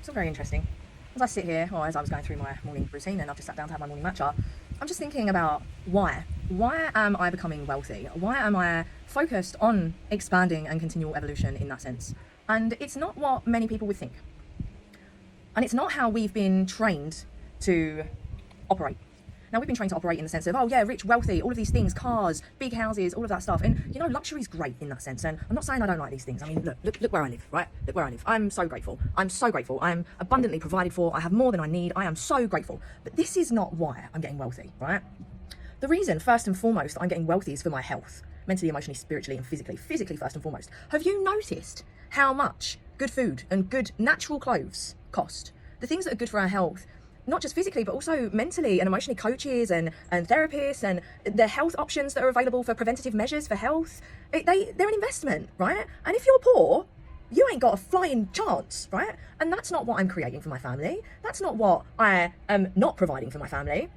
all very interesting. As I sit here, or as I was going through my morning routine and I've just sat down to have my morning matcha, I'm just thinking about why. Why am I becoming wealthy? Why am I focused on expanding and continual evolution in that sense? And it's not what many people would think. And it's not how we've been trained to operate. Now, we've been trained to operate in the sense of, oh yeah, rich, wealthy, all of these things, cars, big houses, all of that stuff. And you know, luxury is great in that sense. And I'm not saying I don't like these things. I mean, look where I live, right? Look where I live. I'm so grateful. I'm so grateful. I'm abundantly provided for. I have more than I need. I am so grateful. But this is not why I'm getting wealthy, right? The reason, first and foremost, that I'm getting wealthy is for my health, mentally, emotionally, spiritually, and physically. Physically, first and foremost. Have you noticed how much good food and good natural clothes cost? The things that are good for our health, not just physically, but also mentally and emotionally, coaches and therapists and the health options that are available for preventative measures for health, they're an investment, right? And if you're poor, you ain't got a flying chance, right? And that's not what I'm creating for my family. That's not what I am not providing for my family.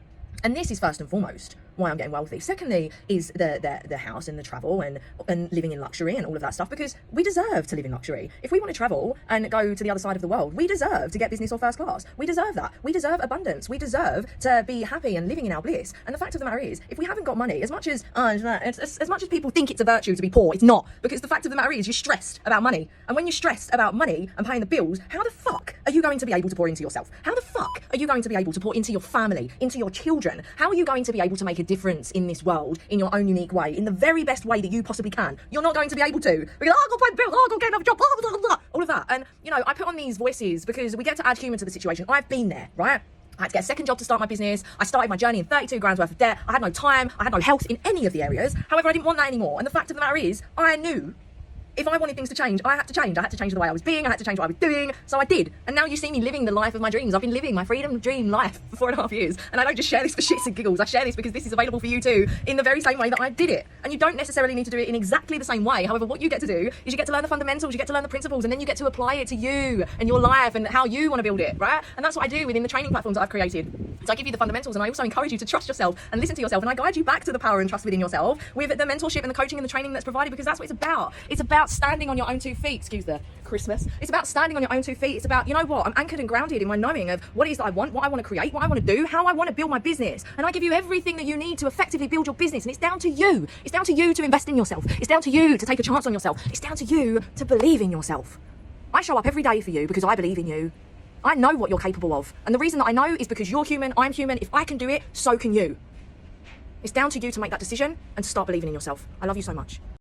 And this is first and foremost why I'm getting wealthy. Secondly is the house and the travel and living in luxury and all of that stuff, because we deserve to live in luxury. If we want to travel and go to the other side of the world, we deserve to get business or first class. We deserve that. We deserve abundance. We deserve to be happy and living in our bliss. And the fact of the matter is, if we haven't got money, as much as people think it's a virtue to be poor, it's not. Because the fact of the matter is, you're stressed about money. And when you're stressed about money and paying the bills, how the fuck are you going to be able to pour into yourself? How the fuck are you going to be able to pour into your family, into your children? How are you going to be able to make a difference in this world in your own unique way, in the very best way that you possibly can? You're not going to be able to, because I've got to pay bills, I've got to get another job, blah, blah, blah, blah, all of that. And you know, I put on these voices because we get to add humour to the situation. I've been there, right? I had to get a second job to start my business. I started my journey in 32 grand's worth of debt. I had no time, I had no health in any of the areas. However, I didn't want that anymore. And the fact of the matter is, I knew if I wanted things to change, I had to change. I had to change the way I was being. I had to change what I was doing. So I did. And now you see me living the life of my dreams. I've been living my freedom dream life for 4.5 years. And I don't just share this for shits and giggles. I share this because this is available for you too, in the very same way that I did it. And you don't necessarily need to do it in exactly the same way. However, what you get to do is you get to learn the fundamentals, you get to learn the principles, and then you get to apply it to you and your life and how you want to build it, right? And that's what I do within the training platforms that I've created. So I give you the fundamentals, and I also encourage you to trust yourself and listen to yourself, and I guide you back to the power and trust within yourself with the mentorship and the coaching and the training that's provided, because that's what it's about. It's about standing on your own 2 feet. Excuse the Christmas. It's about standing on your own 2 feet. It's about, you know what, I'm anchored and grounded in my knowing of what it is that I want, what I want to create, what I want to do, how I want to build my business. And I give you everything that you need to effectively build your business. And it's down to you. It's down to you to invest in yourself. It's down to you to take a chance on yourself. It's down to you to believe in yourself. I show up every day for you because I believe in you. I know what you're capable of. And the reason that I know is because you're human, I'm human. If I can do it, so can you. It's down to you to make that decision and to start believing in yourself. I love you so much.